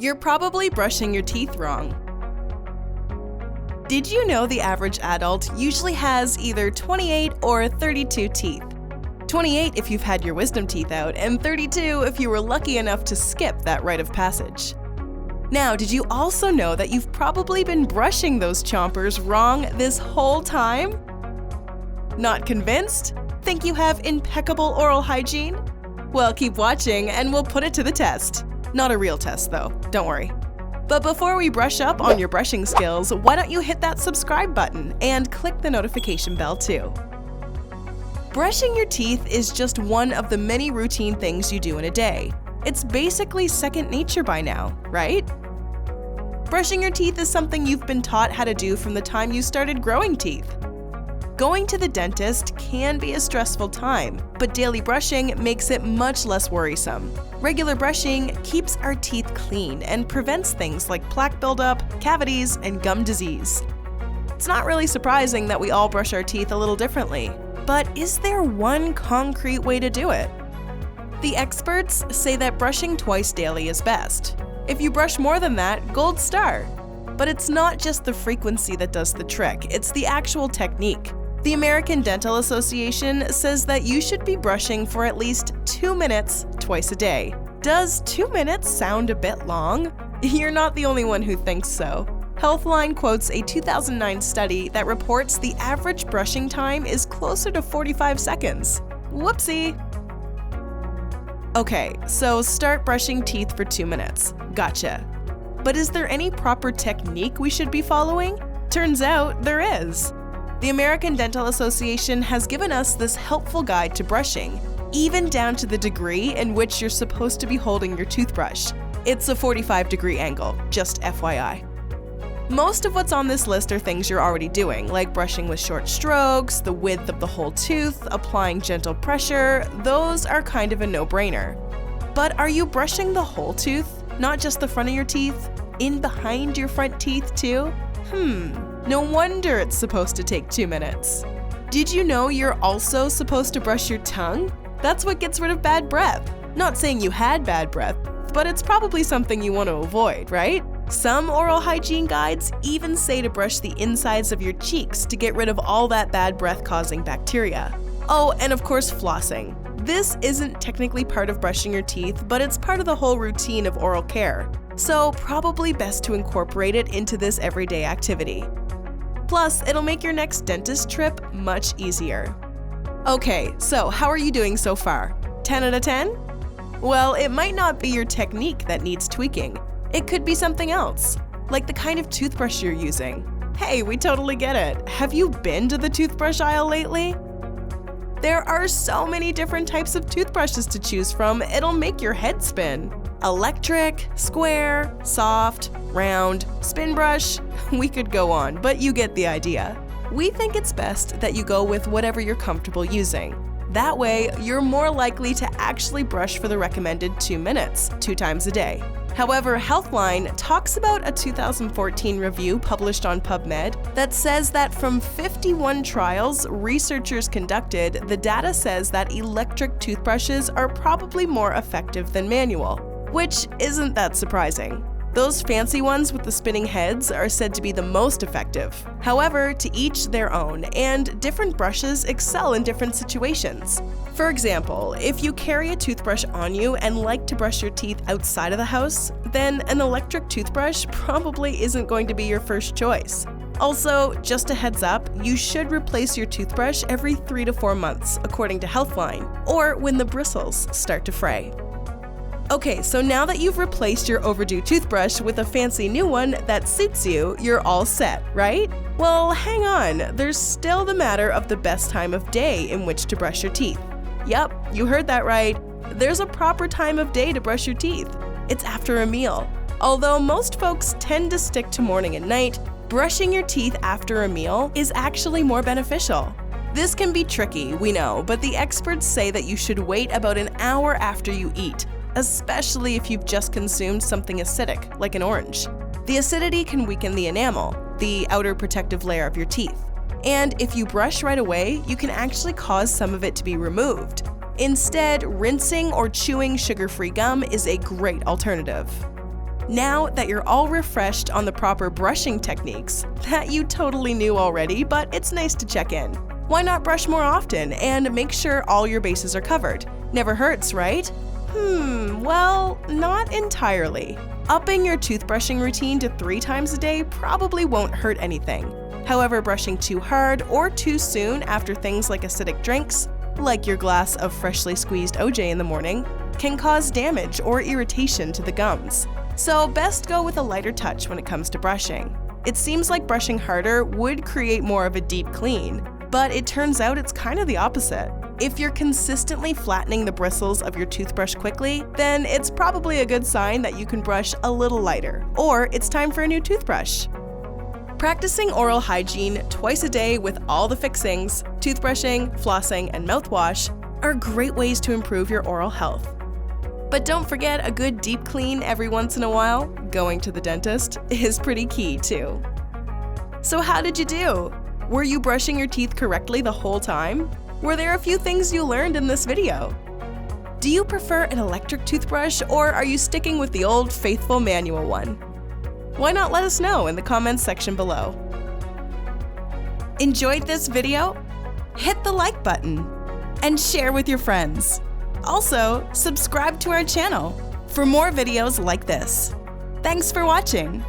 You're probably brushing your teeth wrong. Did you know the average adult usually has either 28 or 32 teeth? 28 if you've had your wisdom teeth out, and 32 if you were lucky enough to skip that rite of passage. Now, did you also know that you've probably been brushing those chompers wrong this whole time? Not convinced? Think you have impeccable oral hygiene? Well, keep watching and we'll put it to the test. Not a real test though, don't worry. But before we brush up on your brushing skills, why don't you hit that subscribe button and click the notification bell too. Brushing your teeth is just one of the many routine things you do in a day. It's basically second nature by now, right? Brushing your teeth is something you've been taught how to do from the time you started growing teeth. Going to the dentist can be a stressful time, but daily brushing makes it much less worrisome. Regular brushing keeps our teeth clean and prevents things like plaque buildup, cavities, and gum disease. It's not really surprising that we all brush our teeth a little differently, but is there one concrete way to do it? The experts say that brushing twice daily is best. If you brush more than that, gold star. But it's not just the frequency that does the trick, it's the actual technique. The American Dental Association says that you should be brushing for at least 2 minutes twice a day. Does 2 minutes sound a bit long? You're not the only one who thinks so. Healthline quotes a 2009 study that reports the average brushing time is closer to 45 seconds. Whoopsie! Okay, so start brushing teeth for 2 minutes. Gotcha. But is there any proper technique we should be following? Turns out there is. The American Dental Association has given us this helpful guide to brushing, even down to the degree in which you're supposed to be holding your toothbrush. It's a 45-degree angle, just FYI. Most of what's on this list are things you're already doing, like brushing with short strokes, the width of the whole tooth, applying gentle pressure. Those are kind of a no-brainer. But are you brushing the whole tooth, not just the front of your teeth? In behind your front teeth too? No wonder it's supposed to take 2 minutes. Did you know you're also supposed to brush your tongue? That's what gets rid of bad breath. Not saying you had bad breath, but it's probably something you want to avoid, right? Some oral hygiene guides even say to brush the insides of your cheeks to get rid of all that bad breath-causing bacteria. Oh, and of course flossing. This isn't technically part of brushing your teeth, but it's part of the whole routine of oral care. So probably best to incorporate it into this everyday activity. Plus, it'll make your next dentist trip much easier. Okay, so how are you doing so far? 10 out of 10? Well, it might not be your technique that needs tweaking. It could be something else, like the kind of toothbrush you're using. Hey, we totally get it. Have you been to the toothbrush aisle lately? There are so many different types of toothbrushes to choose from, it'll make your head spin. Electric, square, soft, round, spin brush. We could go on, but you get the idea. We think it's best that you go with whatever you're comfortable using. That way, you're more likely to actually brush for the recommended 2 minutes, 2 times a day. However, Healthline talks about a 2014 review published on PubMed that says that from 51 trials researchers conducted, the data says that electric toothbrushes are probably more effective than manual, which isn't that surprising. Those fancy ones with the spinning heads are said to be the most effective. However, to each their own, and different brushes excel in different situations. For example, if you carry a toothbrush on you and like to brush your teeth outside of the house, then an electric toothbrush probably isn't going to be your first choice. Also, just a heads up, you should replace your toothbrush every 3 to 4 months, according to Healthline, or when the bristles start to fray. Okay, so now that you've replaced your overdue toothbrush with a fancy new one that suits you, you're all set, right? Well, hang on, there's still the matter of the best time of day in which to brush your teeth. Yep, you heard that right. There's a proper time of day to brush your teeth. It's after a meal. Although most folks tend to stick to morning and night, brushing your teeth after a meal is actually more beneficial. This can be tricky, we know, but the experts say that you should wait about an hour after you eat, especially if you've just consumed something acidic, like an orange. The acidity can weaken the enamel, the outer protective layer of your teeth. And if you brush right away, you can actually cause some of it to be removed. Instead, rinsing or chewing sugar-free gum is a great alternative. Now that you're all refreshed on the proper brushing techniques that you totally knew already, but it's nice to check in. Why not brush more often and make sure all your bases are covered? Never hurts, right? Well, not entirely. Upping your toothbrushing routine to 3 times a day probably won't hurt anything. However, brushing too hard or too soon after things like acidic drinks, like your glass of freshly squeezed OJ in the morning, can cause damage or irritation to the gums. So best go with a lighter touch when it comes to brushing. It seems like brushing harder would create more of a deep clean, but it turns out it's kind of the opposite. If you're consistently flattening the bristles of your toothbrush quickly, then it's probably a good sign that you can brush a little lighter, or it's time for a new toothbrush. Practicing oral hygiene twice a day with all the fixings, toothbrushing, flossing, and mouthwash are great ways to improve your oral health. But don't forget a good deep clean every once in a while. Going to the dentist is pretty key too. So how did you do? Were you brushing your teeth correctly the whole time? Were there a few things you learned in this video? Do you prefer an electric toothbrush, or are you sticking with the old faithful manual one? Why not let us know in the comments section below? Enjoyed this video? Hit the like button and share with your friends. Also, subscribe to our channel for more videos like this. Thanks for watching.